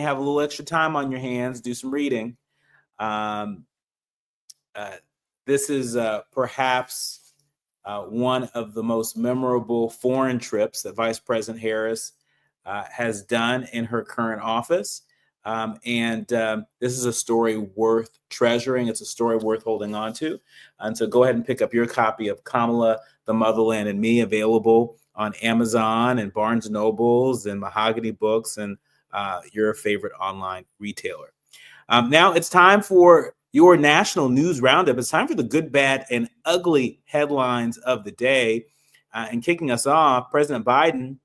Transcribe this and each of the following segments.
have a little extra time on your hands, do some reading. Um, this is perhaps one of the most memorable foreign trips that Vice President Harris has done in her current office. And this is a story worth treasuring. It's a story worth holding on to. And so go ahead and pick up your copy of Kamala, The Motherland and Me, available on Amazon and Barnes & Nobles and Mahogany Books and your favorite online retailer. Now it's time for your national news roundup. It's time for the good, bad, and ugly headlines of the day. And kicking us off, President Biden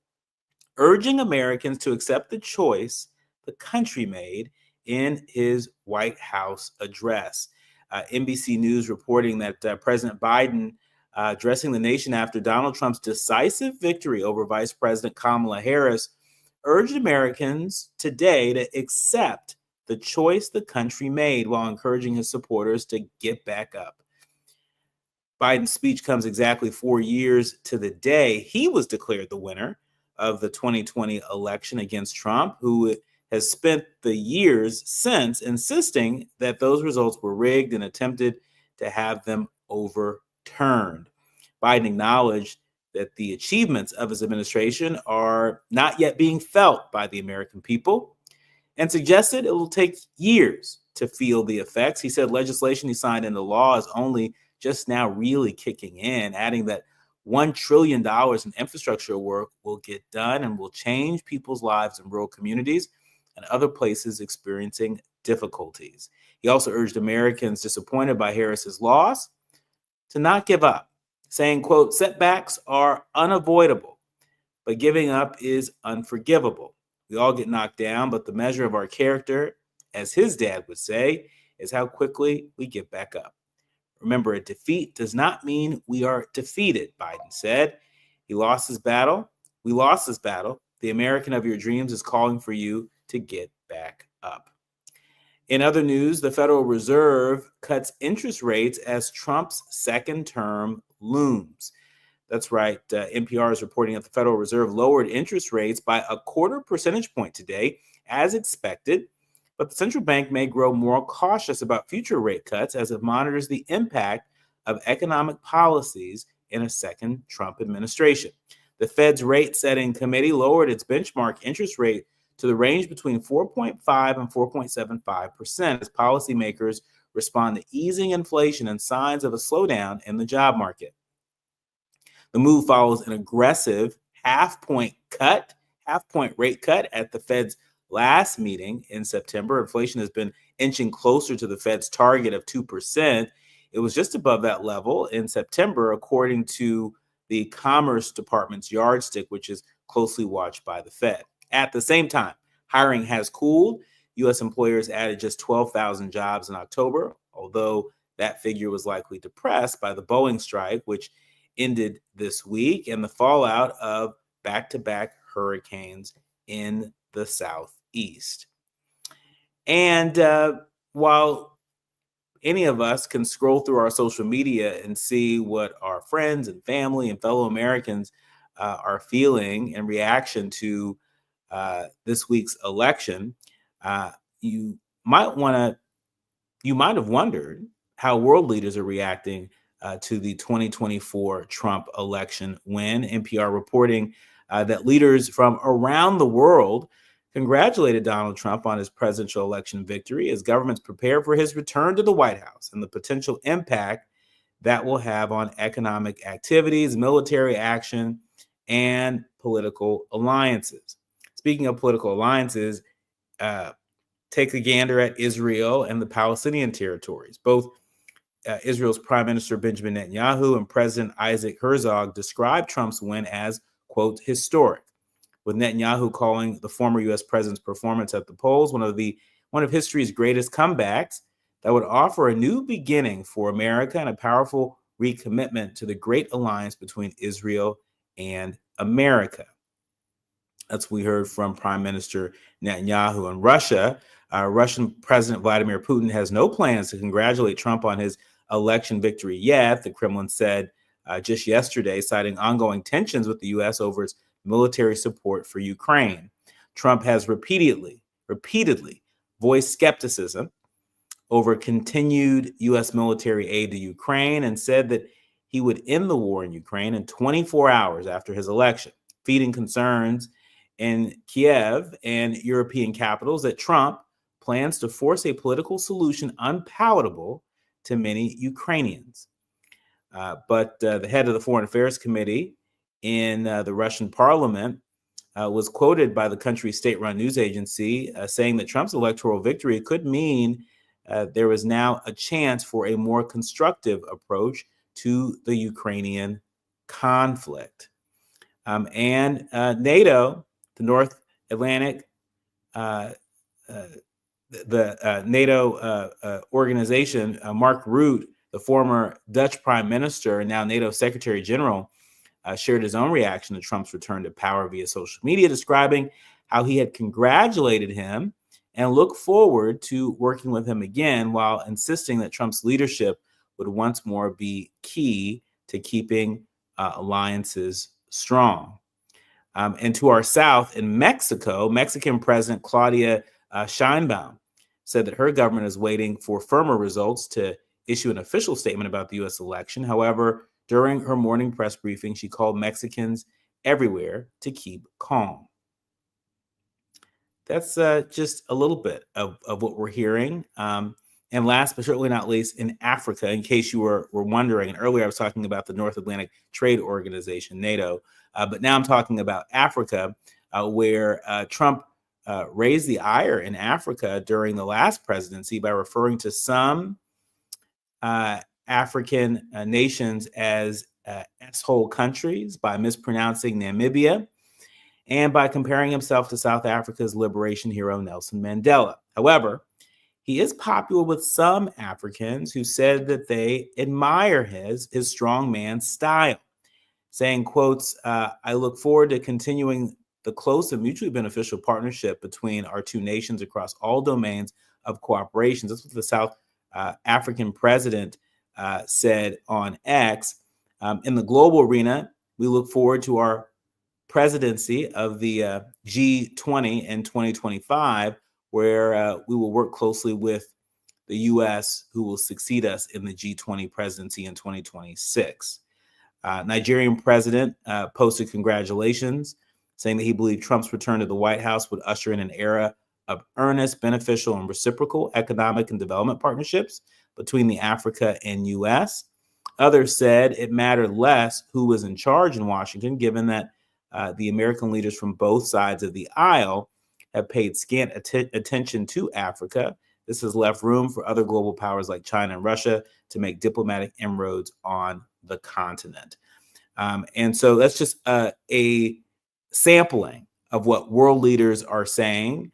urging Americans to accept the choice the country made in his White House address. NBC News reporting that President Biden, addressing the nation after Donald Trump's decisive victory over Vice President Kamala Harris, urged Americans today to accept the choice the country made while encouraging his supporters to get back up. Biden's speech comes exactly 4 years to the day he was declared the winner of the 2020 election against Trump, who has spent the years since insisting that those results were rigged and attempted to have them overturned. Biden acknowledged that the achievements of his administration are not yet being felt by the American people and suggested it will take years to feel the effects. He said legislation he signed into law is only just now really kicking in, adding that $1 trillion in infrastructure work will get done and will change people's lives in rural communities and other places experiencing difficulties. He also urged Americans disappointed by Harris's loss to not give up, saying, quote, setbacks are unavoidable, but giving up is unforgivable. We all get knocked down, but the measure of our character, as his dad would say, is how quickly we get back up. Remember, a defeat does not mean we are defeated, Biden said. He lost his battle. We lost this battle. The American of your dreams is calling for you to get back up. In other news, the Federal Reserve cuts interest rates as Trump's second term looms. That's right. NPR is reporting that the Federal Reserve lowered interest rates by a 0.25 percentage point today, as expected. But the central bank may grow more cautious about future rate cuts as it monitors the impact of economic policies in a second Trump administration. The Fed's rate-setting committee lowered its benchmark interest rate to the range between 4.5 and 4.75% as policymakers respond to easing inflation and signs of a slowdown in the job market. The move follows an aggressive half-point rate cut at the Fed's last meeting in September. Inflation has been inching closer to the Fed's target of 2%. It was just above that level in September, according to the Commerce Department's yardstick, which is closely watched by the Fed. At the same time, hiring has cooled. U.S. employers added just 12,000 jobs in October, although that figure was likely depressed by the Boeing strike, which ended this week, and the fallout of back-to-back hurricanes in the Southeast. And while any of us can scroll through our social media and see what our friends and family and fellow Americans are feeling in reaction to this week's election, you might have wondered how world leaders are reacting to the 2024 Trump election win. NPR reporting that leaders from around the world congratulated Donald Trump on his presidential election victory as governments prepare for his return to the White House and the potential impact that will have on economic activities, military action, and political alliances. Speaking of political alliances, take a gander at Israel and the Palestinian territories. Both Israel's Prime Minister Benjamin Netanyahu and President Isaac Herzog described Trump's win as, quote, historic, with Netanyahu calling the former U.S. president's performance at the polls one of history's greatest comebacks that would offer a new beginning for America and a powerful recommitment to the great alliance between Israel and America. That's what we heard from Prime Minister Netanyahu. In Russia, Russian President Vladimir Putin has no plans to congratulate Trump on his election victory yet, the Kremlin said just yesterday, citing ongoing tensions with the U.S. over its military support for Ukraine. Trump has repeatedly repeatedly voiced skepticism over continued U.S. military aid to Ukraine and said that he would end the war in Ukraine in 24 hours after his election, feeding concerns in Kiev and European capitals that Trump plans to force a political solution unpalatable to many Ukrainians. But the head of the Foreign Affairs Committee in the Russian parliament was quoted by the country's state-run news agency saying that Trump's electoral victory could mean there was now a chance for a more constructive approach to the Ukrainian conflict. And NATO, the North Atlantic, NATO organization, Mark Rutte, the former Dutch prime minister and now NATO secretary general, shared his own reaction to Trump's return to power via social media, describing how he had congratulated him and looked forward to working with him again, while insisting that Trump's leadership would once more be key to keeping alliances strong. And to our south in Mexico, Mexican President Claudia Sheinbaum said that her government is waiting for firmer results to issue an official statement about the U.S. election. However, during her morning press briefing, she called Mexicans everywhere to keep calm. That's just a little bit of what we're hearing. And last but certainly not least, in Africa, in case you were wondering, and earlier I was talking about the North Atlantic Trade Organization, NATO, but now I'm talking about Africa, where Trump raised the ire in Africa during the last presidency by referring to some African nations as S-hole countries, by mispronouncing Namibia, and by comparing himself to South Africa's liberation hero Nelson Mandela. However, he is popular with some Africans who said that they admire his strongman style, saying, quotes, "I look forward to continuing the close and mutually beneficial partnership between our two nations across all domains of cooperation." That's what the South African president said on X. In the global arena, we look forward to our presidency of the G20 in 2025, where we will work closely with the U.S., who will succeed us in the G20 presidency in 2026. Nigerian president posted congratulations, saying that he believed Trump's return to the White House would usher in an era of earnest, beneficial, and reciprocal economic and development partnerships between the Africa and U.S. Others said it mattered less who was in charge in Washington, given that the American leaders from both sides of the aisle have paid scant attention to Africa. This has left room for other global powers like China and Russia to make diplomatic inroads on the continent. And so that's just a sampling of what world leaders are saying.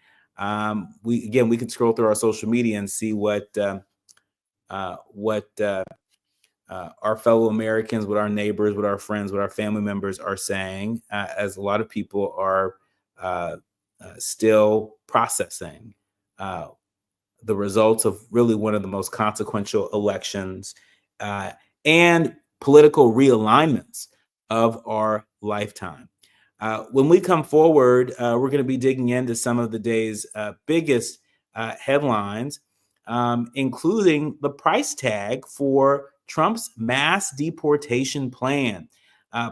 We can scroll through our social media and see what our fellow Americans, what our neighbors, what our friends, what our family members are saying, as a lot of people are still processing the results of really one of the most consequential elections and political realignments of our lifetime. When we come forward, we're going to be digging into some of the day's biggest headlines, including the price tag for Trump's mass deportation plan.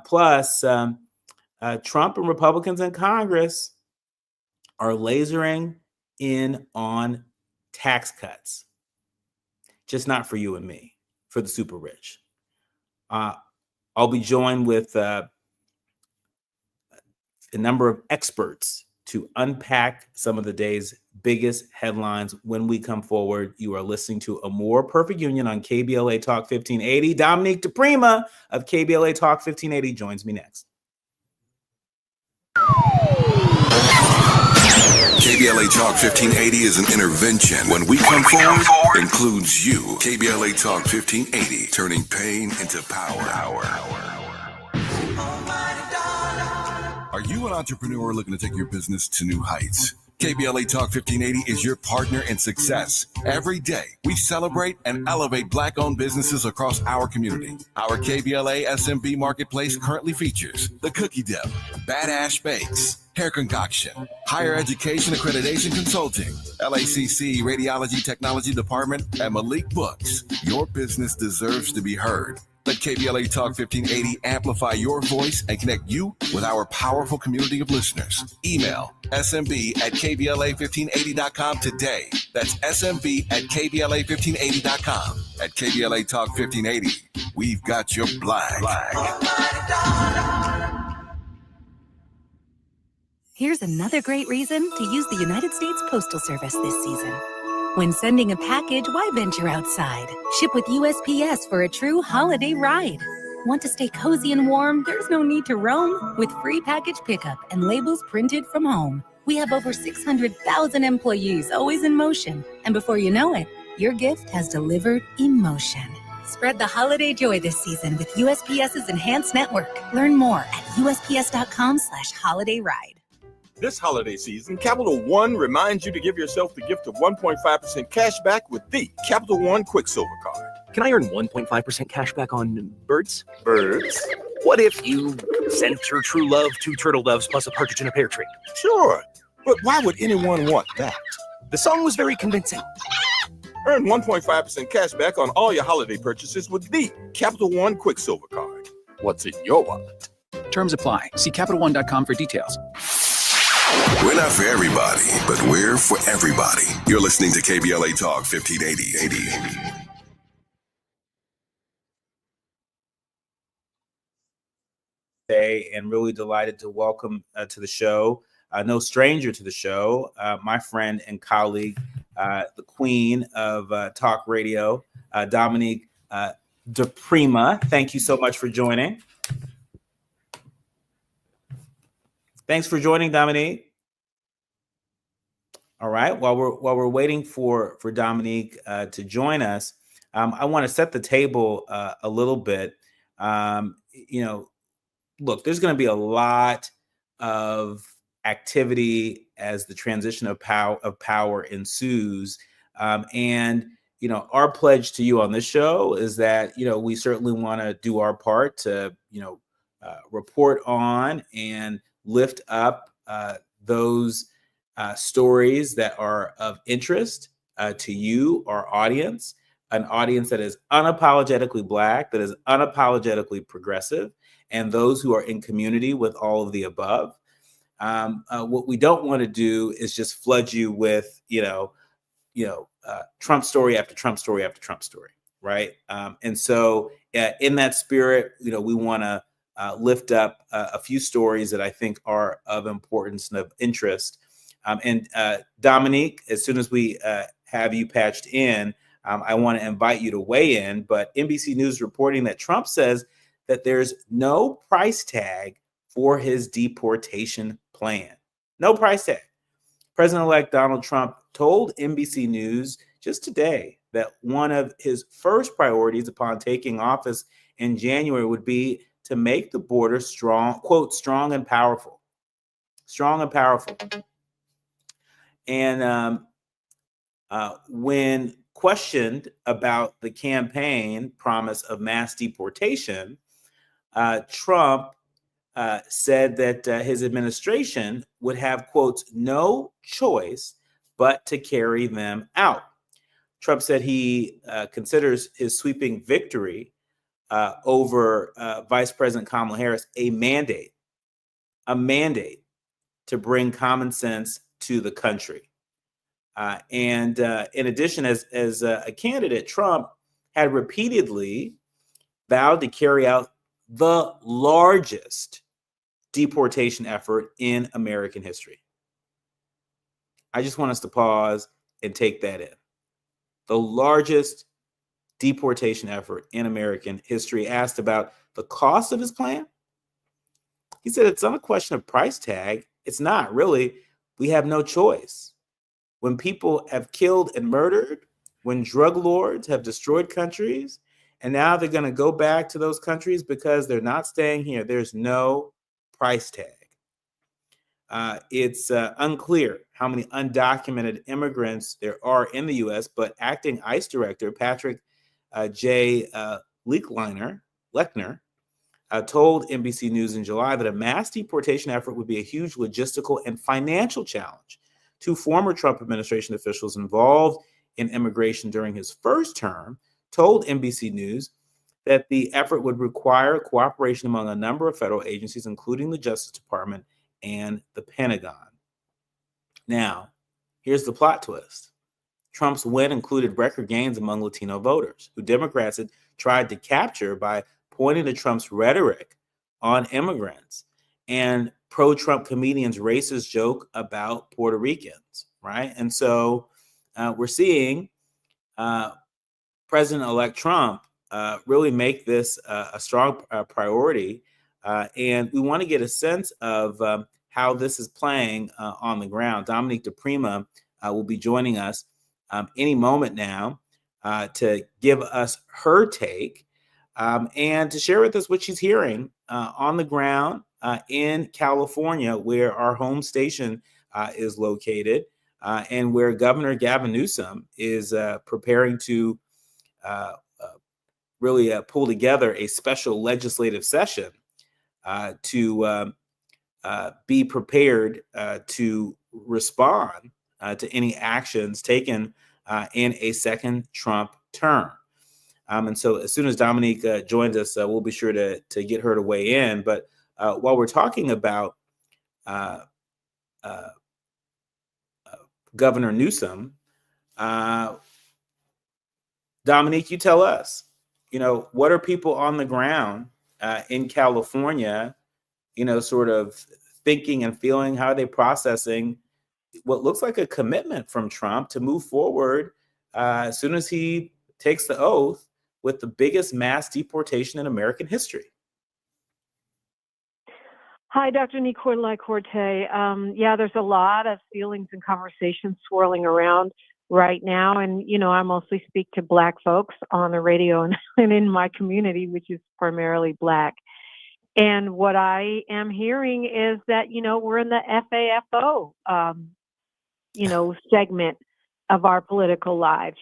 Plus, Trump and Republicans in Congress are lasering in on tax cuts, just not for you and me, for the super rich. I'll be joined with a number of experts to unpack some of the day's biggest headlines when we come forward. You are listening to A More Perfect Union on KBLA Talk 1580. Dominique DePrima of KBLA Talk 1580 joins me next. KBLA Talk 1580 is an intervention. When we come forward, includes you. KBLA Talk 1580, turning pain into power. Are you an entrepreneur looking to take your business to new heights? KBLA Talk 1580 is your partner in success. Every day, we celebrate and elevate Black-owned businesses across our community. Our KBLA SMB Marketplace currently features The Cookie Dip, Badass Bakes, Hair Concoction, Higher Education Accreditation Consulting, LACC Radiology Technology Department, and Malik Books. Your business deserves to be heard. Let KBLA Talk 1580 amplify your voice and connect you with our powerful community of listeners. Email smb@kbla1580.com today. That's smb@kbla1580.com. At KBLA Talk 1580, we've got your black. Here's another great reason to use the United States Postal Service this season. When sending a package, why venture outside? Ship with USPS for a true holiday ride. Want to stay cozy and warm? There's no need to roam. With free package pickup and labels printed from home, we have over 600,000 employees always in motion. And before you know it, your gift has delivered emotion. Spread the holiday joy this season with USPS's Enhanced Network. Learn more at usps.com/holidayride. This holiday season, Capital One reminds you to give yourself the gift of 1.5% cash back with the Capital One Quicksilver Card. Can I earn 1.5% cash back on birds? Birds? What if you sent your true love 2 turtle doves plus a partridge in a pear tree? Sure, but why would anyone want that? The song was very convincing. Earn 1.5% cash back on all your holiday purchases with the Capital One Quicksilver Card. What's in your wallet? Terms apply. See CapitalOne.com for details. We're not for everybody, but we're for everybody. You're listening to KBLA Talk 1580. And really delighted to welcome to the show, no stranger to the show, my friend and colleague, the queen of talk radio, Dominique DePrima. Thank you so much for joining. Thanks for joining, Dominique. All right. While we're waiting for Dominique to join us, I want to set the table a little bit. Look, there's going to be a lot of activity as the transition of power ensues, and our pledge to you on this show is that we certainly want to do our part to report on and lift up those stories that are of interest to you, our audience, an audience that is unapologetically Black, that is unapologetically progressive, and those who are in community with all of the above. What we don't want to do is just flood you with, Trump story after Trump story after Trump story, right? And so in that spirit, we want to lift up a few stories that I think are of importance and of interest. And Dominique, as soon as we have you patched in, I want to invite you to weigh in. But NBC News reporting that Trump says that there's no price tag for his deportation plan. No price tag. President-elect Donald Trump told NBC News just today that one of his first priorities upon taking office in January would be to make the border strong, quote, strong and powerful. Strong and powerful. And when questioned about the campaign promise of mass deportation, Trump said that his administration would have, quotes, no choice but to carry them out. Trump said he considers his sweeping victory over Vice President Kamala Harris a mandate to bring common sense to the country. And in addition, as a candidate, Trump had repeatedly vowed to carry out the largest deportation effort in American history. I just want us to pause and take that in. The largest deportation effort in American history. Asked about the cost of his plan, he said it's not a question of price tag. It's not really. We have no choice. When people have killed and murdered, when drug lords have destroyed countries, and now they're going to go back to those countries because they're not staying here, there's no price tag. It's unclear how many undocumented immigrants there are in the U.S., but acting ICE Director Patrick J. Lechner told NBC News in July that a mass deportation effort would be a huge logistical and financial challenge. Two former Trump administration officials involved in immigration during his first term told NBC News that the effort would require cooperation among a number of federal agencies, including the Justice Department and the Pentagon. Now, here's the plot twist. Trump's win included record gains among Latino voters, who Democrats had tried to capture by pointing to Trump's rhetoric on immigrants and pro-Trump comedians' racist joke about Puerto Ricans, right? And so we're seeing President-elect Trump really make this a strong priority. And we want to get a sense of how this is playing on the ground. Dominique DePrima will be joining us any moment now to give us her take and to share with us what she's hearing on the ground in California, where our home station is located, and where Governor Gavin Newsom is preparing to really pull together a special legislative session to be prepared to respond to any actions taken in a second Trump term. And so as soon as Dominique joins us, we'll be sure to get her to weigh in. But while we're talking about Governor Newsom, Dominique, you tell us, what are people on the ground in California, sort of thinking and feeling? How are they processing what looks like a commitment from Trump to move forward as soon as he takes the oath with the biggest mass deportation in American history? Hi, Dr. Nicolai Corte. Yeah, there's a lot of feelings and conversations swirling around right now. And, I mostly speak to Black folks on the radio and in my community, which is primarily Black. And what I am hearing is that, we're in the FAFO, segment of our political lives.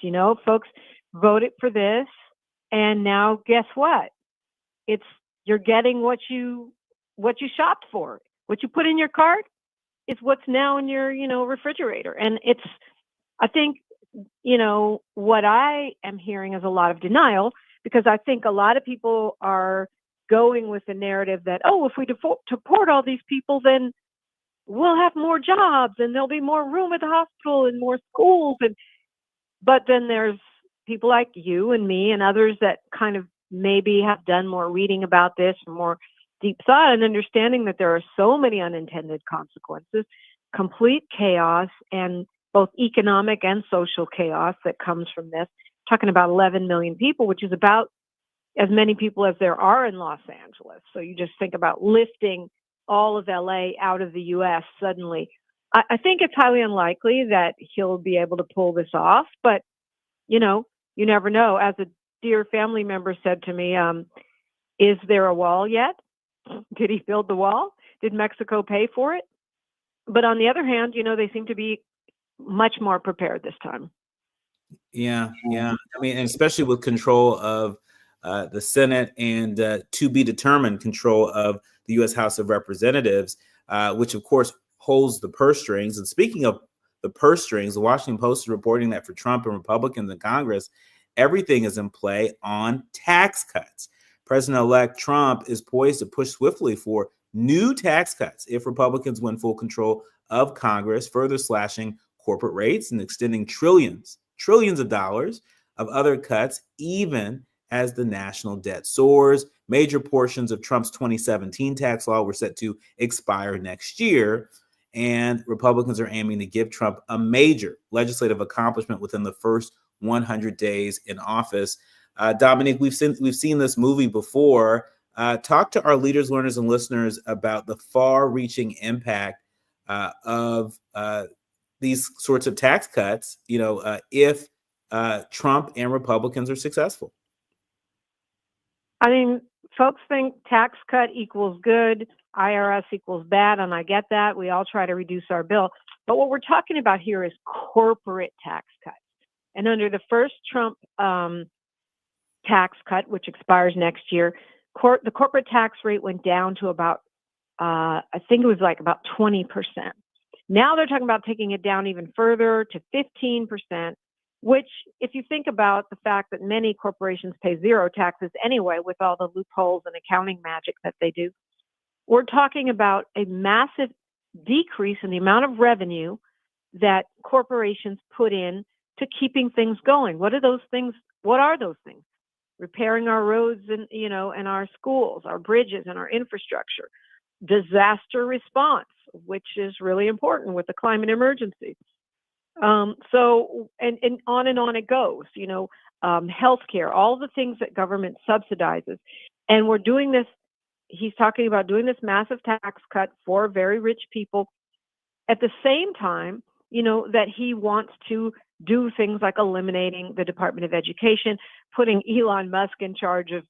Folks voted for this. And now guess what? You're getting what you shopped for. What you put in your cart is what's now in your, refrigerator. And I think, what I am hearing is a lot of denial, because I think a lot of people are going with the narrative that, if we deport all these people, then we'll have more jobs and there'll be more room at the hospital and more schools. But then there's people like you and me and others that kind of maybe have done more reading about this, more deep thought, and understanding that there are so many unintended consequences, complete chaos, and both economic and social chaos that comes from this. Talking about 11 million people, which is about as many people as there are in Los Angeles. So you just think about lifting all of LA out of the US suddenly. I think it's highly unlikely that he'll be able to pull this off, but you never know. As a dear family member said to me, is there a wall yet? Did he build the wall? Did Mexico pay for it? But on the other hand, they seem to be much more prepared this time. Yeah. I mean, and especially with control of the Senate and to be determined control of the U.S. House of Representatives, which of course holds the purse strings. And speaking of the purse strings, the Washington Post is reporting that for Trump and Republicans in Congress, everything is in play on tax cuts. President-elect Trump is poised to push swiftly for new tax cuts if Republicans win full control of Congress, further slashing corporate rates and extending trillions of dollars of other cuts, even as the national debt soars. Major portions of Trump's 2017 tax law were set to expire next year, and Republicans are aiming to give Trump a major legislative accomplishment within the first 100 days in office. Dominique, we've seen this movie before. Talk to our leaders, learners, and listeners about the far-reaching impact of these sorts of tax cuts, if Trump and Republicans are successful. I mean, folks think tax cut equals good. IRS equals bad, and I get that. We all try to reduce our bill. But what we're talking about here is corporate tax cuts. And under the first Trump tax cut, which expires next year, the corporate tax rate went down to about, I think it was like about 20%. Now they're talking about taking it down even further to 15%, which, if you think about the fact that many corporations pay zero taxes anyway with all the loopholes and accounting magic that they do, we're talking about a massive decrease in the amount of revenue that corporations put in to keeping things going. What are those things? What are those things? Repairing our roads and, and our schools, our bridges and our infrastructure, disaster response, which is really important with the climate emergency. So on it goes, healthcare, all the things that government subsidizes. And we're doing this. He's talking about doing this massive tax cut for very rich people at the same time, that he wants to do things like eliminating the Department of Education, putting Elon Musk in charge of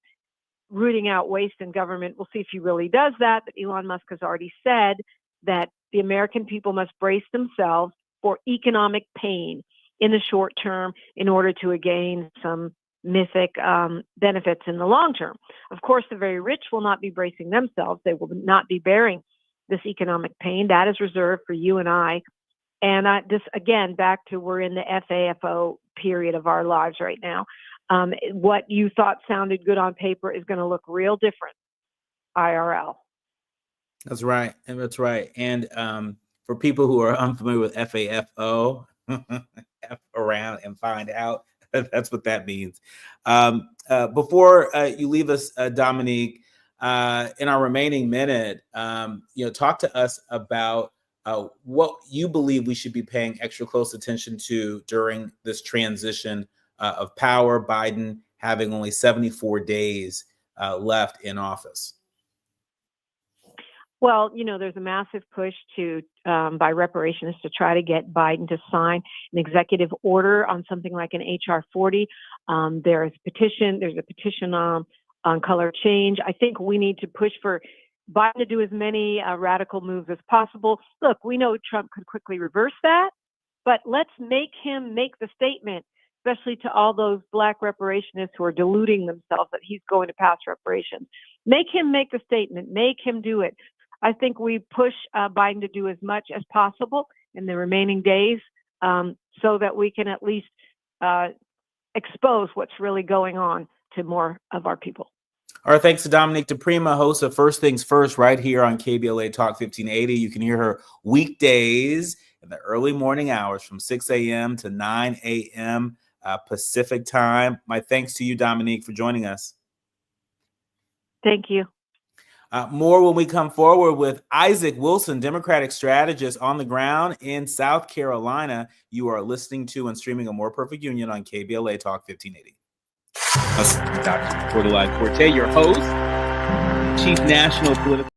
rooting out waste in government. We'll see if he really does that. But Elon Musk has already said that the American people must brace themselves for economic pain in the short term in order to gain some mythic benefits in the long term. Of course, the very rich will not be bracing themselves. They will not be bearing this economic pain. That is reserved for you and I. And this, again, back to we're in the FAFO period of our lives right now. What you thought sounded good on paper is going to look real different IRL. That's right. And that's right. And for people who are unfamiliar with FAFO, F around and find out, that's what that means. Before you leave us, Dominique, in our remaining minute, talk to us about what you believe we should be paying extra close attention to during this transition of power, Biden having only 74 days left in office. Well, there's a massive push by reparationists to try to get Biden to sign an executive order on something like an HR 40. There's a petition on color change. I think we need to push for Biden to do as many radical moves as possible. Look, we know Trump could quickly reverse that, but let's make him make the statement, especially to all those Black reparationists who are deluding themselves that he's going to pass reparations. Make him make the statement. Make him do it. I think we push Biden to do as much as possible in the remaining days so that we can at least expose what's really going on to more of our people. All right, thanks to Dominique DePrima, host of First Things First right here on KBLA Talk 1580. You can hear her weekdays in the early morning hours from 6 a.m. to 9 a.m. Pacific time. My thanks to you, Dominique, for joining us. Thank you. More when we come forward with Isaac Wilson, Democratic strategist on the ground in South Carolina. You are listening to and streaming A More Perfect Union on KBLA Talk 1580. Dr. Cordeline Corte, your host, Chief National Political.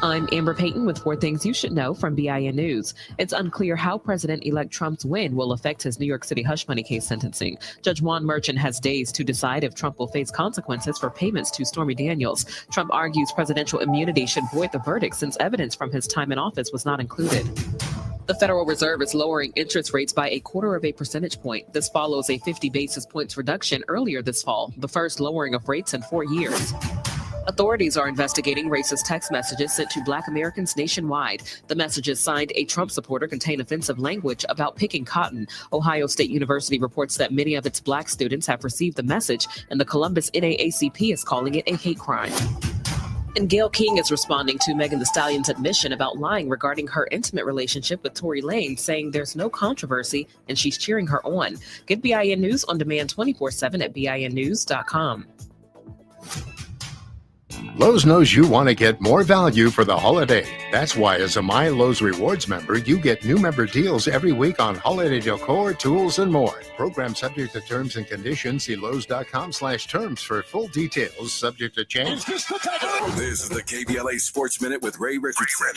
I'm Amber Payton with 4 Things You Should Know from BIN News. It's unclear how President-elect Trump's win will affect his New York City hush money case sentencing. Judge Juan Merchant has days to decide if Trump will face consequences for payments to Stormy Daniels. Trump argues presidential immunity should void the verdict since evidence from his time in office was not included. The Federal Reserve is lowering interest rates by 0.25 percentage point. This follows a 50 basis points reduction earlier this fall, the first lowering of rates in 4 years. Authorities are investigating racist text messages sent to Black Americans nationwide. The messages signed a Trump supporter contain offensive language about picking cotton. Ohio State University reports that many of its Black students have received the message, and the Columbus NAACP is calling it a hate crime. And Gayle King is responding to Megan Thee Stallion's admission about lying regarding her intimate relationship with Tory Lanez, saying there's no controversy and she's cheering her on. Get BIN News on demand 24/7 at BINnews.com. Lowe's knows you want to get more value for the holiday. That's why as a My Lowe's Rewards member, you get new member deals every week on holiday decor, tools, and more. Program subject to terms and conditions. See Lowe's.com/terms for full details. Subject to change. This is the KBLA Sports Minute with Ray Richardson.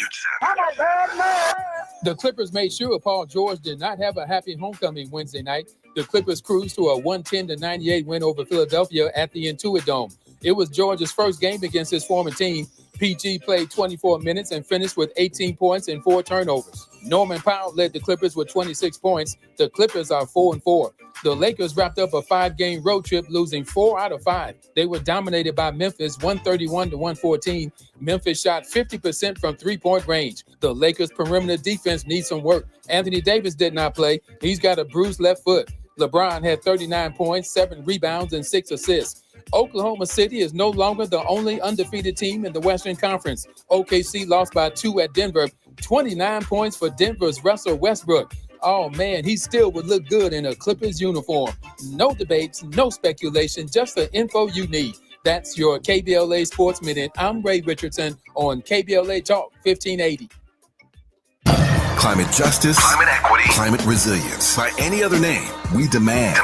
The Clippers made sure Paul George did not have a happy homecoming Wednesday night. The Clippers cruised to a 110-98 win over Philadelphia at the Intuit Dome. It was Georgia's first game against his former team. PG played 24 minutes and finished with 18 points and 4 turnovers. Norman Powell led the Clippers with 26 points. The Clippers are 4-4. The Lakers wrapped up a 5-game road trip, losing 4 out of 5. They were dominated by Memphis, 131-114. Memphis shot 50% from three-point range. The Lakers' perimeter defense needs some work. Anthony Davis did not play. He's got a bruised left foot. LeBron had 39 points, 7 rebounds, and 6 assists. Oklahoma City is no longer the only undefeated team in the Western Conference. OKC lost by 2 at Denver. 29 points for Denver's Russell Westbrook. Oh, man, he still would look good in a Clippers uniform. No debates, no speculation, just the info you need. That's your KBLA Sports Minute. I'm Ray Richardson on KBLA Talk 1580. Climate justice, climate equity, climate resilience. By any other name, we demand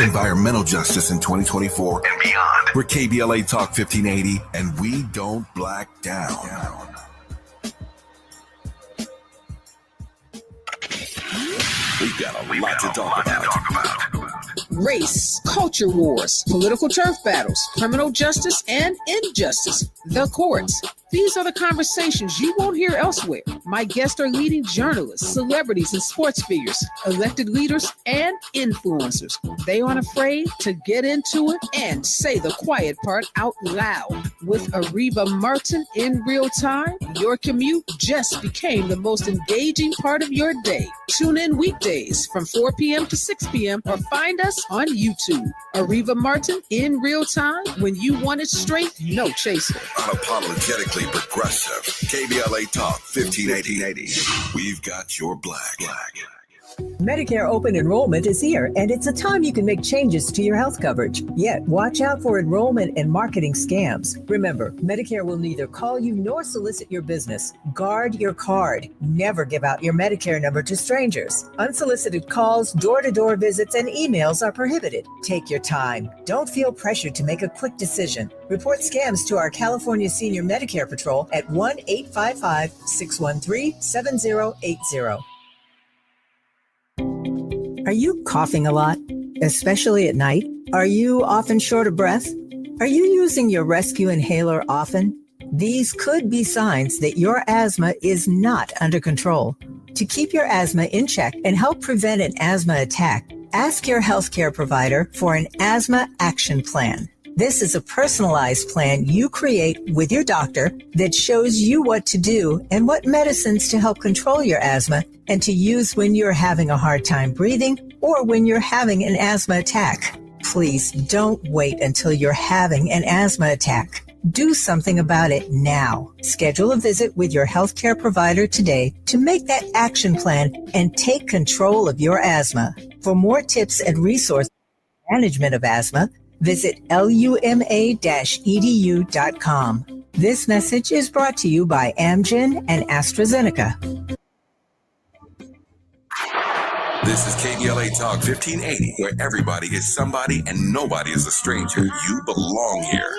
environmental justice in 2024 and beyond. We're KBLA Talk 1580, and we don't black down. We've got a lot to talk about. Race, culture wars, political turf battles, criminal justice, and injustice. The courts. These are the conversations you won't hear elsewhere. My guests are leading journalists, celebrities, and sports figures, elected leaders, and influencers. They aren't afraid to get into it and say the quiet part out loud. With Ariva Martin in real time, your commute just became the most engaging part of your day. Tune in weekdays from 4 p.m. to 6 p.m. or find us on YouTube. Ariva Martin in real time, when you want it straight, no chaser. Unapologetically progressive. KBLA Talk 1580. We've got your black. Medicare open enrollment is here, and it's a time you can make changes to your health coverage. Yet, watch out for enrollment and marketing scams. Remember, Medicare will neither call you nor solicit your business. Guard your card. Never give out your Medicare number to strangers. Unsolicited calls, door-to-door visits, and emails are prohibited. Take your time. Don't feel pressured to make a quick decision. Report scams to our California Senior Medicare Patrol at 1-855-613-7080. Are you coughing a lot, especially at night? Are you often short of breath? Are you using your rescue inhaler often? These could be signs that your asthma is not under control. To keep your asthma in check and help prevent an asthma attack, ask your healthcare provider for an asthma action plan. This is a personalized plan you create with your doctor that shows you what to do and what medicines to help control your asthma and to use when you're having a hard time breathing or when you're having an asthma attack. Please don't wait until you're having an asthma attack. Do something about it now. Schedule a visit with your healthcare provider today to make that action plan and take control of your asthma. For more tips and resources on management of asthma, visit luma-edu.com. This message is brought to you by Amgen and AstraZeneca. This is KBLA Talk 1580, where everybody is somebody and nobody is a stranger. You belong here.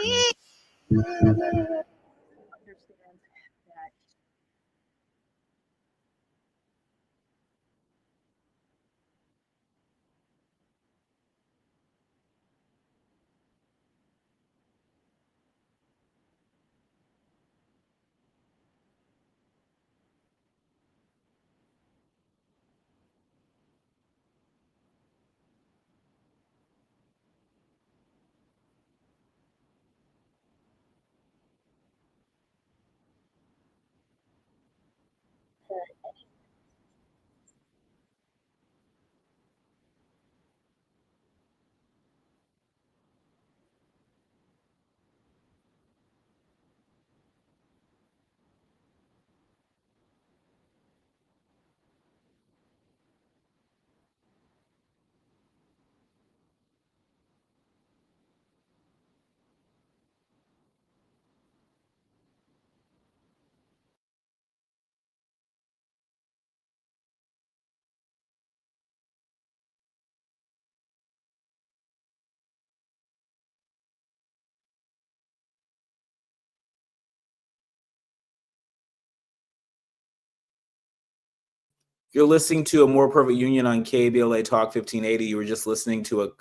You're listening to A More Perfect Union on KBLA Talk 1580. You were just listening to a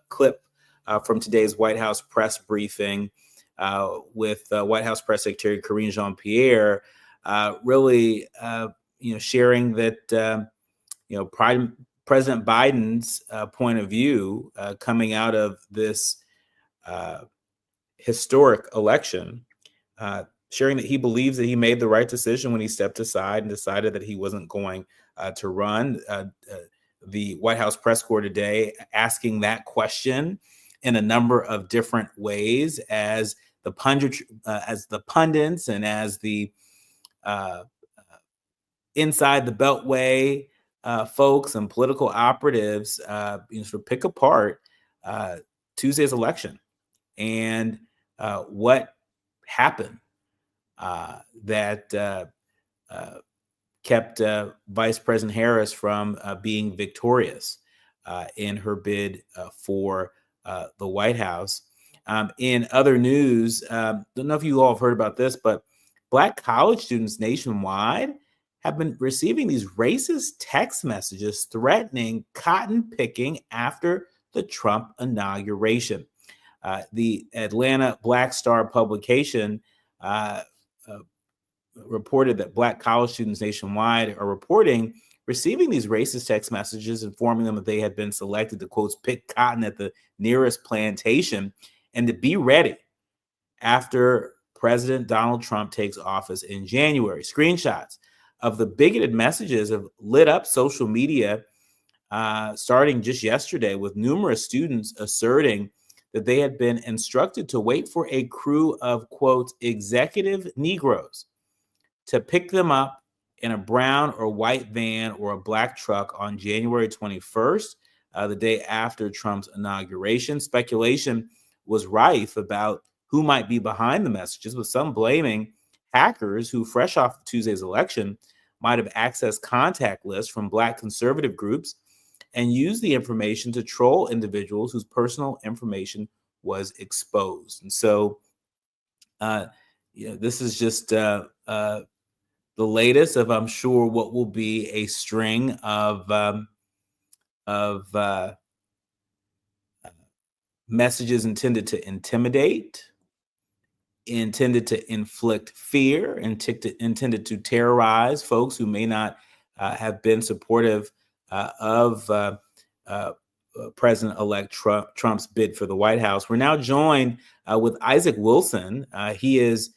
clip from today's White House press briefing. with White House Press Secretary Karine Jean-Pierre, really, sharing that, President Biden's point of view coming out of this historic election, sharing that he believes that he made the right decision when he stepped aside and decided that he wasn't going to run. The White House press corps today asking that question in a number of different ways as the pundits and as the inside the Beltway folks and political operatives sort of pick apart Tuesday's election and what happened that kept Vice President Harris from being victorious in her bid for the White House. In other news, don't know if you all have heard about this, but Black college students nationwide have been receiving these racist text messages threatening cotton picking after the Trump inauguration. The Atlanta Black Star publication reported that Black college students nationwide are reporting receiving these racist text messages informing them that they had been selected to, quote, pick cotton at the nearest plantation and to be ready after President Donald Trump takes office in January. Screenshots of the bigoted messages have lit up social media starting just yesterday, with numerous students asserting that they had been instructed to wait for a crew of, quote, executive Negroes to pick them up in a brown or white van or a black truck on January 21st, the day after Trump's inauguration. Speculation was rife about who might be behind the messages, with some blaming hackers who, fresh off Tuesday's election, might have accessed contact lists from Black conservative groups and used the information to troll individuals whose personal information was exposed. And so, this is just the latest of, I'm sure, what will be a string of messages intended to intimidate, intended to inflict fear, intended to terrorize folks who may not have been supportive of President-elect Trump's bid for the White House. We're now joined with Isaac Wilson. He is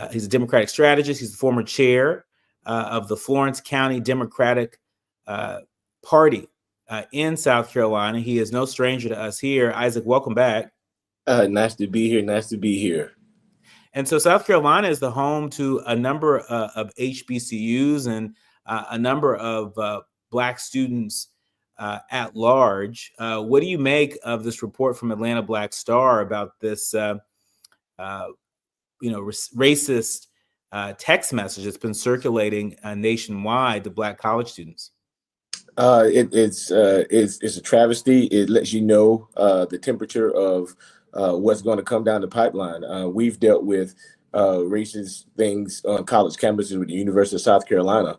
he's a Democratic strategist. He's the former chair of the Florence County Democratic Party in South Carolina. He is no stranger to us here. Isaac, welcome back. Nice to be here. Nice to be here. And so South Carolina is the home to a number of HBCUs and a number of Black students at large. What do you make of this report from Atlanta Black Star about this, racist text message that's been circulating nationwide to Black college students? It's a travesty. It lets you know the temperature of what's going to come down the pipeline. We've dealt with racist things on college campuses with the University of South Carolina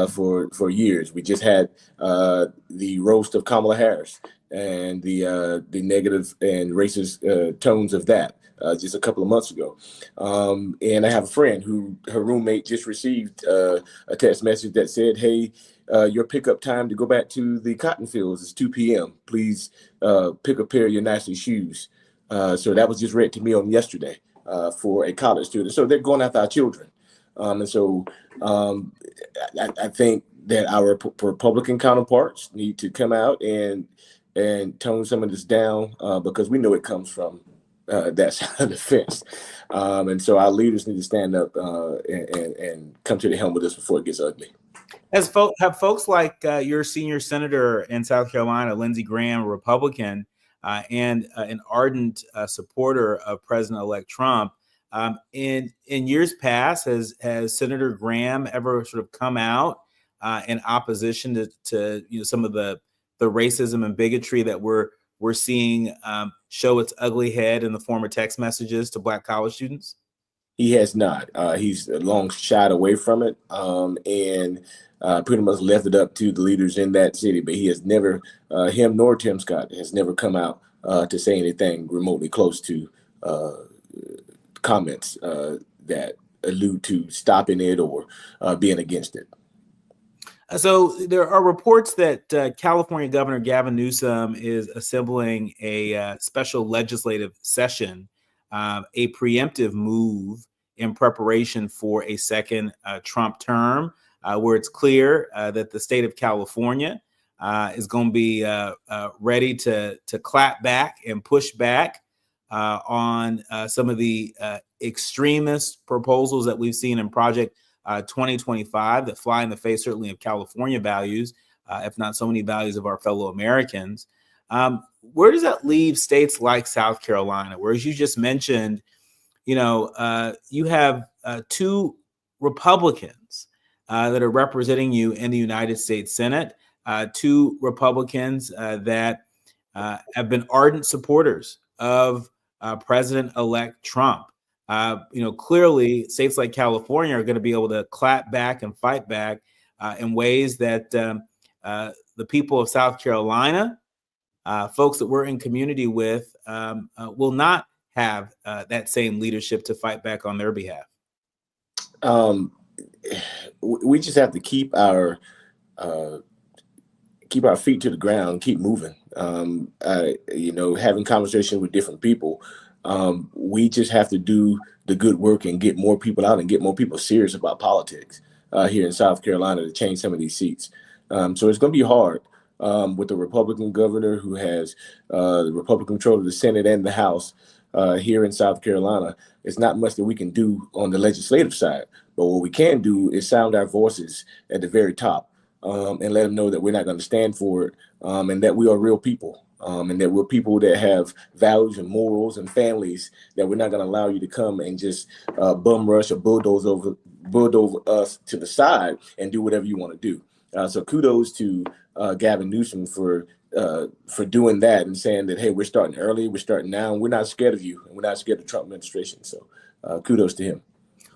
for years. We just had the roast of Kamala Harris and the negative and racist tones of that just a couple of months ago. And I have a friend who her roommate just received a text message that said, "Hey, your pickup time to go back to the cotton fields is 2 p.m. Please pick a pair of your nasty shoes." So that was just read to me on yesterday for a college student. So they're going after our children. And so I think that our Republican counterparts need to come out and tone some of this down because we know it comes from that side of the fence. And so our leaders need to stand up and come to the helm with this before it gets ugly. Have folks like your senior senator in South Carolina, Lindsey Graham, a Republican, and an ardent supporter of President-elect Trump, in years past, has Senator Graham ever sort of come out in opposition to some of the racism and bigotry that we're seeing show its ugly head in the form of text messages to Black college students? He has not. He's long shied away from it and pretty much left it up to the leaders in that city. But he has never, him nor Tim Scott has never come out to say anything remotely close to comments that allude to stopping it or being against it. So there are reports that California Governor Gavin Newsom is assembling a special legislative session, a preemptive move in preparation for a second Trump term, where it's clear that the state of California is going to be ready to clap back and push back on some of the extremist proposals that we've seen in Project 2025 that fly in the face, certainly, of California values, if not so many values of our fellow Americans. Where does that leave states like South Carolina, where, as you just mentioned, you have two Republicans that are representing you in the United States Senate, two Republicans that have been ardent supporters of President-elect Trump. Clearly, states like California are going to be able to clap back and fight back in ways that the people of South Carolina, folks that we're in community with, will not have that same leadership to fight back on their behalf. We just have to keep our feet to the ground, keep moving. Having conversation with different people. We just have to do the good work and get more people out and get more people serious about politics here in South Carolina to change some of these seats. So it's going to be hard with the Republican governor who has the Republican control of the Senate and the House here in South Carolina. It's not much that we can do on the legislative side, but what we can do is sound our voices at the very top and let them know that we're not going to stand for it and that we are real people. And that we're people that have values and morals and families, that we're not going to allow you to come and just bum rush or bulldoze over us to the side and do whatever you want to do. So kudos to Gavin Newsom for doing that and saying that, hey, we're starting early, we're starting now, and we're not scared of you, and we're not scared of the Trump administration. So kudos to him.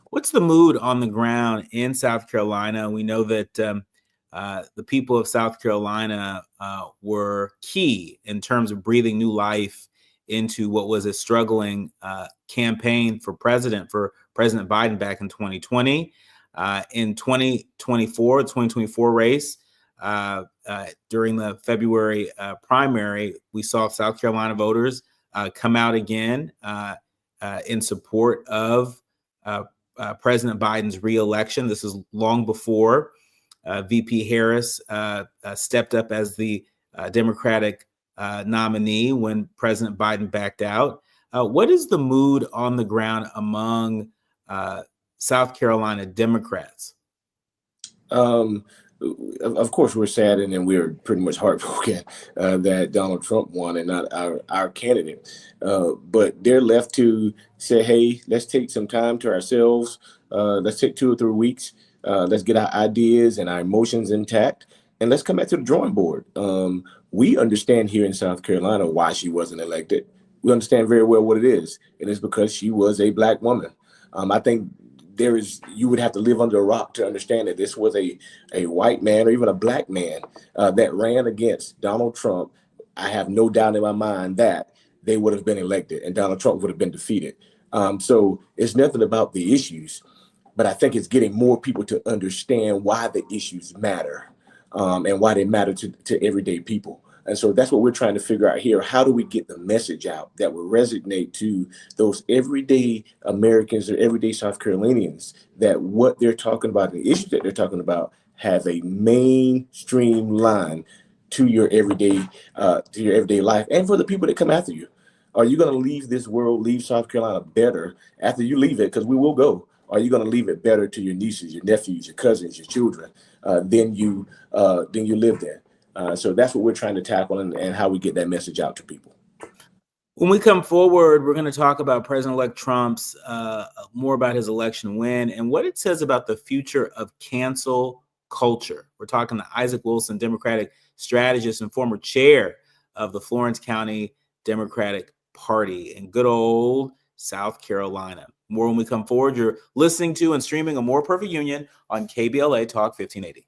What's the mood on the ground in South Carolina? We know that the people of South Carolina were key in terms of breathing new life into what was a struggling campaign for President Biden back in 2020. In 2024, the 2024 race, during the February primary, we saw South Carolina voters come out again in support of President Biden's reelection. This is long before VP Harris stepped up as the Democratic nominee when President Biden backed out. What is the mood on the ground among South Carolina Democrats? Of course, we're saddened and we're pretty much heartbroken that Donald Trump won and not our candidate. But they're left to say, hey, let's take some time to ourselves. Let's take 2 or 3 weeks. Let's get our ideas and our emotions intact, and let's come back to the drawing board. We understand here in South Carolina why she wasn't elected. We understand very well what it is. It is because she was a Black woman. I think you would have to live under a rock to understand that this was a white man or even a Black man that ran against Donald Trump. I have no doubt in my mind that they would have been elected and Donald Trump would have been defeated. So it's nothing about the issues, but I think it's getting more people to understand why the issues matter and why they matter to everyday people. And so that's what we're trying to figure out here. How do we get the message out that will resonate to those everyday Americans or everyday South Carolinians, that what they're talking about, the issues that they're talking about, have a mainstream line to your everyday life and for the people that come after you. Are you going to leave this world, leave South Carolina better after you leave it? Because we will go. Are you going to leave it better to your nieces, your nephews, your cousins, your children than you lived there? So that's what we're trying to tackle and how we get that message out to people. When we come forward, we're going to talk about President-elect Trump's more about his election win and what it says about the future of cancel culture. We're talking to Isaac Wilson, Democratic strategist and former chair of the Florence County Democratic Party in good old South Carolina. More when we come forward. You're listening to and streaming A More Perfect Union on KBLA Talk 1580.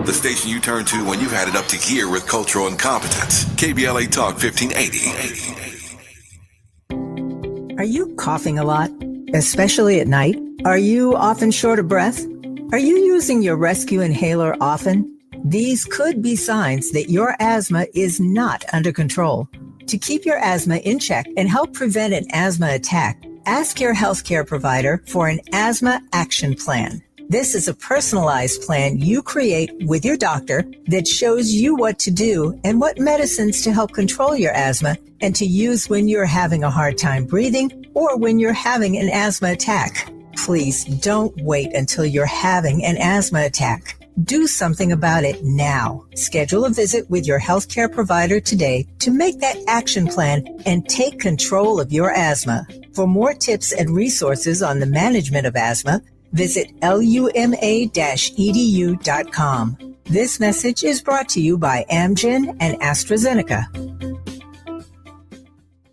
The station you turn to when you've had it up to gear with cultural incompetence. KBLA Talk 1580. Are you coughing a lot, especially at night? Are you often short of breath? Are you using your rescue inhaler often? These could be signs that your asthma is not under control. To keep your asthma in check and help prevent an asthma attack, ask your healthcare provider for an asthma action plan. This is a personalized plan you create with your doctor that shows you what to do and what medicines to help control your asthma and to use when you're having a hard time breathing or when you're having an asthma attack. Please don't wait until you're having an asthma attack. Do something about it now. Schedule a visit with your healthcare provider today to make that action plan and take control of your asthma. For more tips and resources on the management of asthma, visit luma-edu.com. This message is brought to you by Amgen and AstraZeneca.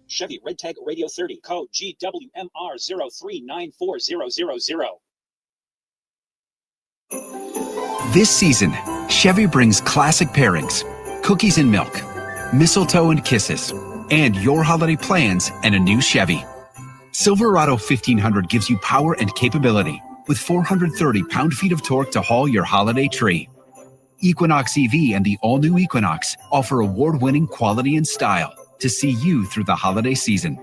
Chevy Red Tag Radio 30, code GWMR 0394000. This season, Chevy brings classic pairings, cookies and milk, mistletoe and kisses, and your holiday plans and a new Chevy. Silverado 1500 gives you power and capability with 430 pound-feet of torque to haul your holiday tree. Equinox EV and the all-new Equinox offer award-winning quality and style to see you through the holiday season.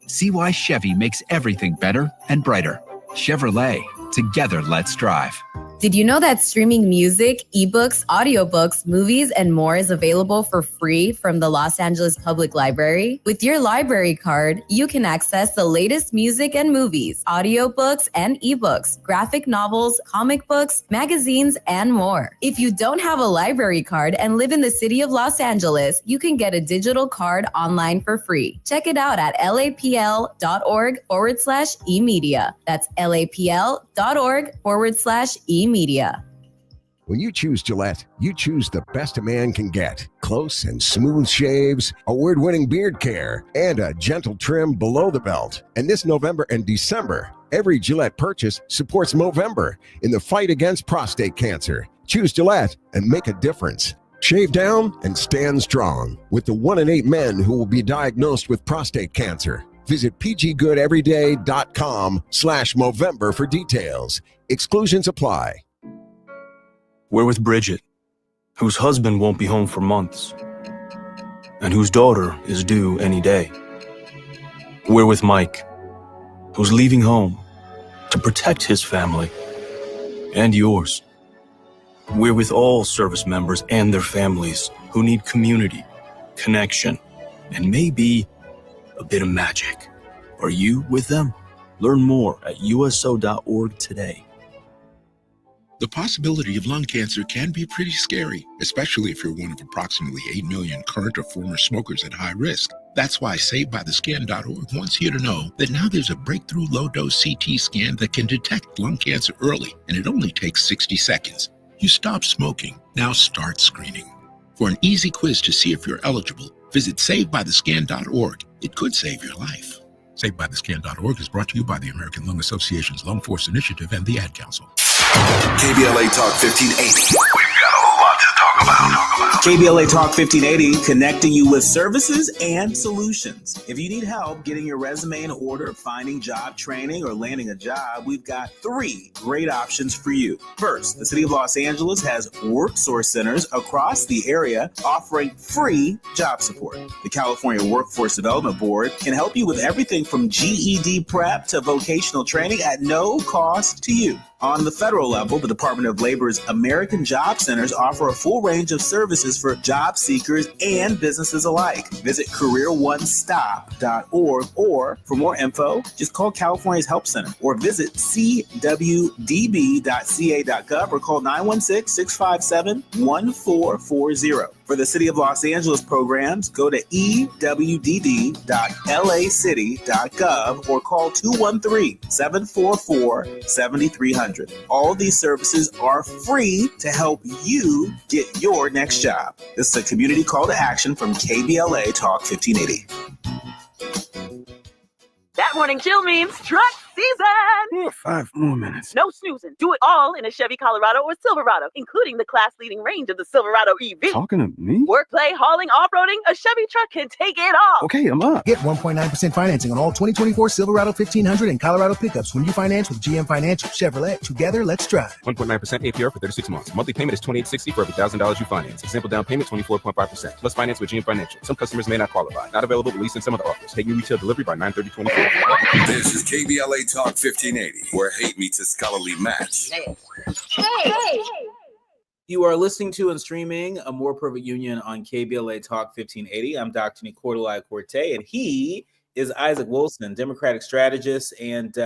See why Chevy makes everything better and brighter. Chevrolet, together let's drive. Did you know that streaming music, ebooks, audiobooks, movies, and more is available for free from the Los Angeles Public Library? With your library card, you can access the latest music and movies, audiobooks and ebooks, graphic novels, comic books, magazines, and more. If you don't have a library card and live in the city of Los Angeles, you can get a digital card online for free. Check it out at lapl.org/eMedia. That's lapl.org/eMedia. When you choose Gillette, you choose the best a man can get. Close and smooth shaves, award-winning beard care, and a gentle trim below the belt. And this November and December, every Gillette purchase supports Movember in the fight against prostate cancer. Choose Gillette and make a difference. Shave down and stand strong with the 1 in 8 men who will be diagnosed with prostate cancer. Visit pggoodeveryday.com/Movember for details. Exclusions apply. We're with Bridget, whose husband won't be home for months, and whose daughter is due any day. We're with Mike, who's leaving home to protect his family and yours. We're with all service members and their families who need community, connection, and maybe a bit of magic. Are you with them? Learn more at uso.org today. The possibility of lung cancer can be pretty scary, especially if you're one of approximately 8 million current or former smokers at high risk. That's why SaveByTheScan.org wants you to know that now there's a breakthrough low-dose CT scan that can detect lung cancer early, and it only takes 60 seconds. You stop smoking, now start screening. For an easy quiz to see if you're eligible, visit SaveByTheScan.org. It could save your life. SaveByTheScan.org is brought to you by the American Lung Association's Lung Force Initiative and the Ad Council. KBLA Talk 1580. We've got a lot to talk about. KBLA Talk 1580, connecting you with services and solutions. If you need help getting your resume in order, finding job training, or landing a job, we've got 3 great options for you. First, the City of Los Angeles has WorkSource centers across the area offering free job support. The California Workforce Development Board can help you with everything from GED prep to vocational training at no cost to you. On the federal level, the Department of Labor's American Job Centers offer a full range of services for job seekers and businesses alike. Visit careeronestop.org, or for more info, just call California's Help Center or visit cwdb.ca.gov or call 916-657-1440. For the City of Los Angeles programs, go to ewd.lacity.gov or call 213-744-7300. All these services are free to help you get your next job. This is a community call to action from KBLA Talk 1580. That morning chill means truck season. 5 more minutes. No snoozing. Do it all in a Chevy Colorado or Silverado, including the class-leading range of the Silverado EV. Talking to me? Work, play, hauling, off-roading, a Chevy truck can take it all. Okay, I'm up. Get 1.9% financing on all 2024 Silverado 1500 and Colorado pickups when you finance with GM Financial. Chevrolet, together, let's drive. 1.9% APR for 36 months. Monthly payment is $28.60 for every $1,000 you finance. Example down payment 24.5%. Plus finance with GM Financial. Some customers may not qualify. Not available at least in some of the offers. Take new retail delivery by 9/30/24. This is KBLA Talk 1580, where hate meets a scholarly match. Hey. You are listening to and streaming A More Perfect Union on KBLA Talk 1580. I'm Dr. Nicolai Corte, and he is Isaac Wilson, Democratic strategist and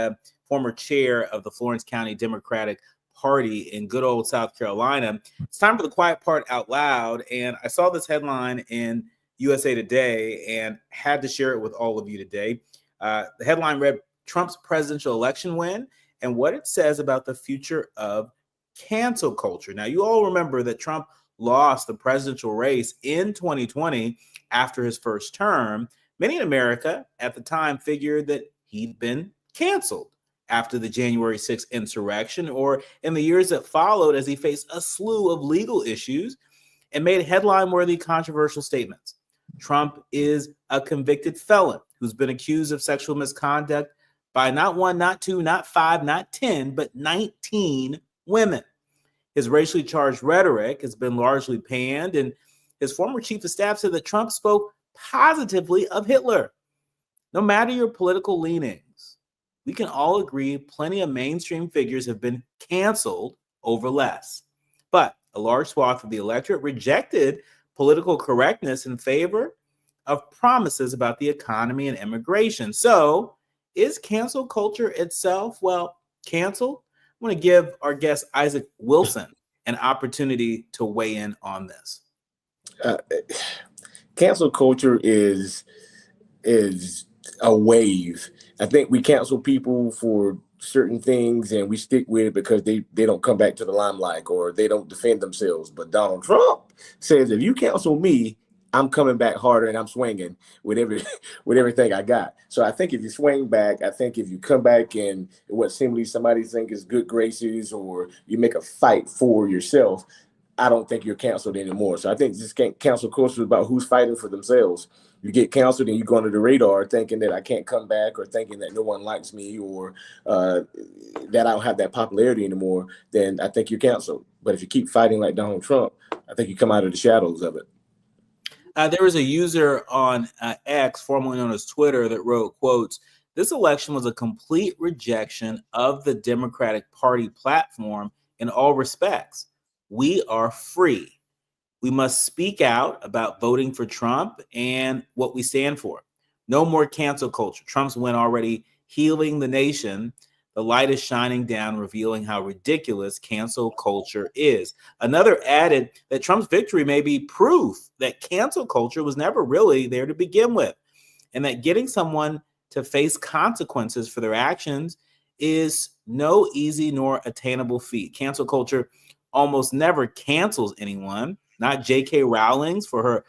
former chair of the Florence County Democratic Party in good old South Carolina. It's time for the quiet part out loud, and I saw this headline in USA Today and had to share it with all of you today. The headline read, Trump's presidential election win and what it says about the future of cancel culture. Now, you all remember that Trump lost the presidential race in 2020 after his first term. Many in America at the time figured that he'd been canceled after the January 6th insurrection or in the years that followed as he faced a slew of legal issues and made headline-worthy controversial statements. Trump is a convicted felon who's been accused of sexual misconduct by not one, not two, not five, not 10, but 19 women. His racially charged rhetoric has been largely panned, and his former chief of staff said that Trump spoke positively of Hitler. No matter your political leanings, we can all agree plenty of mainstream figures have been canceled over less. But a large swath of the electorate rejected political correctness in favor of promises about the economy and immigration. So, is cancel culture itself, well, canceled? I want to give our guest Isaac Wilson an opportunity to weigh in on this. Cancel culture is a wave. I think we cancel people for certain things and we stick with it because they don't come back to the limelight or they don't defend themselves. But Donald Trump says, if you cancel me, I'm coming back harder and I'm swinging with everything I got. So I think if you swing back, I think if you come back in what seemingly somebody think is good graces or you make a fight for yourself, I don't think you're canceled anymore. So I think this cancel culture is about who's fighting for themselves. You get canceled and you go under the radar thinking that I can't come back or thinking that no one likes me or that I don't have that popularity anymore, then I think you're canceled. But if you keep fighting like Donald Trump, I think you come out of the shadows of it. There was a user on X, formerly known as Twitter, that wrote, quotes, this election was a complete rejection of the Democratic Party platform in all respects. We are free. We must speak out about voting for Trump and what we stand for. No more cancel culture. Trump's win already healing the nation. The light is shining down, revealing how ridiculous cancel culture is. Another added that Trump's victory may be proof that cancel culture was never really there to begin with, and that getting someone to face consequences for their actions is no easy nor attainable feat. Cancel culture almost never cancels anyone, not J.K. Rowling for her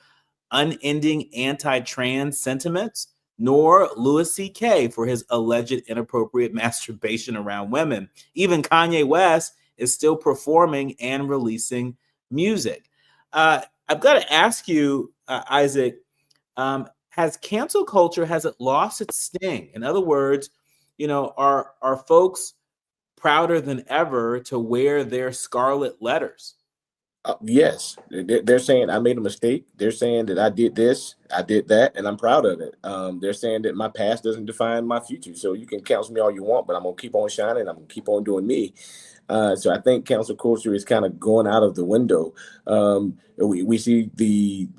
unending anti-trans sentiments, nor Louis C.K. for his alleged inappropriate masturbation around women. Even Kanye West is still performing and releasing music. I've got to ask you, Isaac, has cancel culture, has it lost its sting? In other words, are folks prouder than ever to wear their scarlet letters? Yes, they're saying I made a mistake. They're saying that I did this, I did that, and I'm proud of it. They're saying that my past doesn't define my future. So you can cancel me all you want, but I'm going to keep on shining. I'm going to keep on doing me. So I think cancel culture is kind of going out of the window. We see the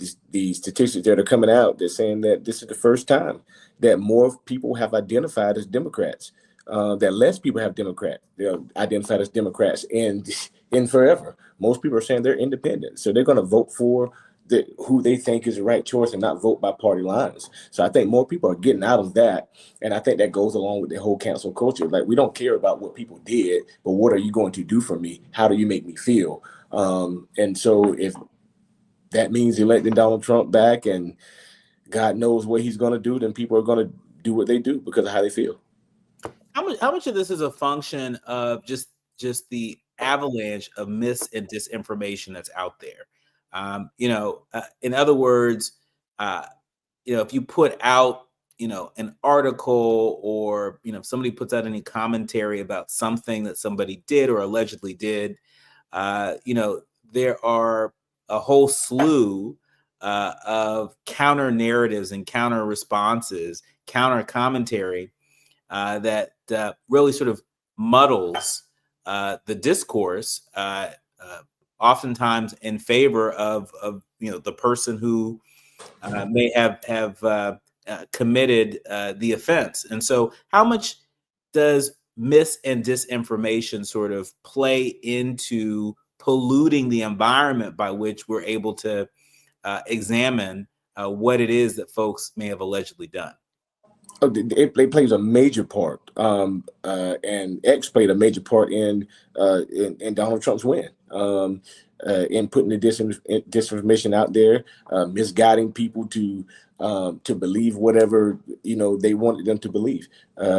statistics that are coming out. They're saying that this is the first time that more people have identified as Democrats, that less people have they're identified as Democrats in forever. Most people are saying they're independent. So they're going to vote for who they think is the right choice and not vote by party lines. So I think more people are getting out of that. And I think that goes along with the whole cancel culture. Like, we don't care about what people did, but what are you going to do for me? How do you make me feel? And so if that means electing Donald Trump back and God knows what he's going to do, then people are going to do what they do because of how they feel. How much of this is a function of just the avalanche of mis and disinformation that's out there? In other words, if you put out, an article, or somebody puts out any commentary about something that somebody did or allegedly did, there are a whole slew of counter narratives and counter responses, counter commentary that really sort of muddles the discourse, oftentimes in favor of the person who may have committed the offense. And so, how much does mis and disinformation sort of play into polluting the environment by which we're able to examine what it is that folks may have allegedly done? It plays a major part, and X played a major part in Donald Trump's win, in putting the disinformation out there, misguiding people to believe whatever they wanted them to believe.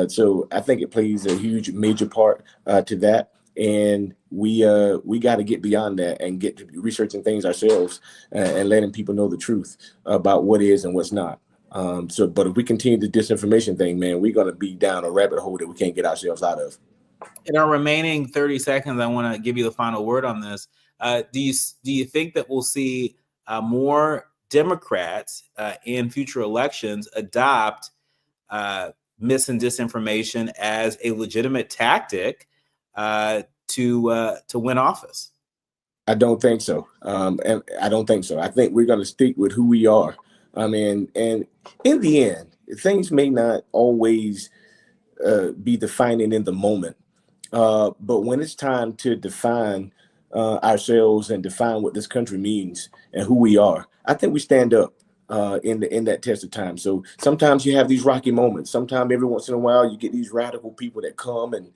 So I think it plays a huge major part to that. And we got to get beyond that and get to researching things ourselves, and letting people know the truth about what is and what's not. But if we continue the disinformation thing, man, we're going to be down a rabbit hole that we can't get ourselves out of. In our remaining 30 seconds, I want to give you the final word on this. Do you think that we'll see more Democrats in future elections adopt mis and disinformation as a legitimate tactic to win office? I don't think so. And I don't think so. I think we're going to stick with who we are. And in the end, things may not always be defining in the moment. But when it's time to define ourselves and define what this country means and who we are, I think we stand up in that test of time. So sometimes you have these rocky moments. Sometimes every once in a while you get these radical people that come and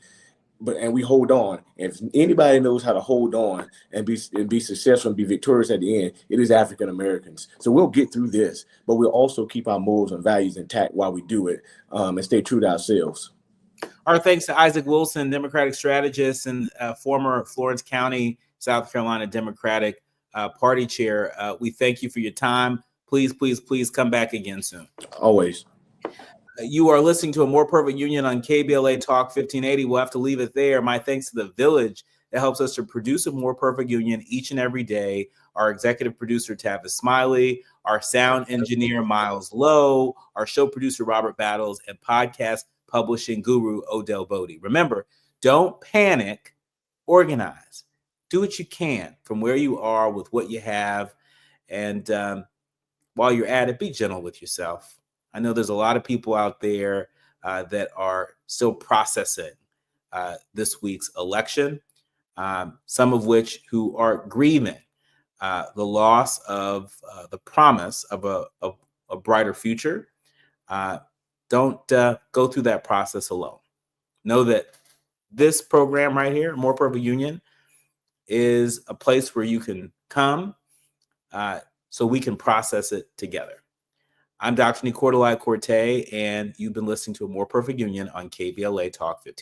we hold on. If anybody knows how to hold on and be successful and be victorious at the end, it is African Americans. So we'll get through this, but we'll also keep our morals and values intact while we do it, and stay true to ourselves. Our thanks to Isaac Wilson, Democratic strategist and former Florence County, South Carolina Democratic Party chair. We thank you for your time. Please, please, please come back again soon. Always. You are listening to A More Perfect Union on KBLA Talk 1580. We'll have to leave it there. My thanks to the Village that helps us to produce A More Perfect Union each and every day. Our executive producer, Tavis Smiley, our sound engineer, Miles Lowe, our show producer, Robert Battles, and podcast publishing guru, Odell Bodie. Remember, don't panic, organize. Do what you can from where you are with what you have. And while you're at it, be gentle with yourself. I know there's a lot of people out there that are still processing this week's election, some of which who are grieving the loss of the promise of a brighter future. Don't go through that process alone. Know that this program right here, More Perfect Union, is a place where you can come so we can process it together. I'm Dr. Nicordelai Corte, and you've been listening to A More Perfect Union on KBLA Talk 15.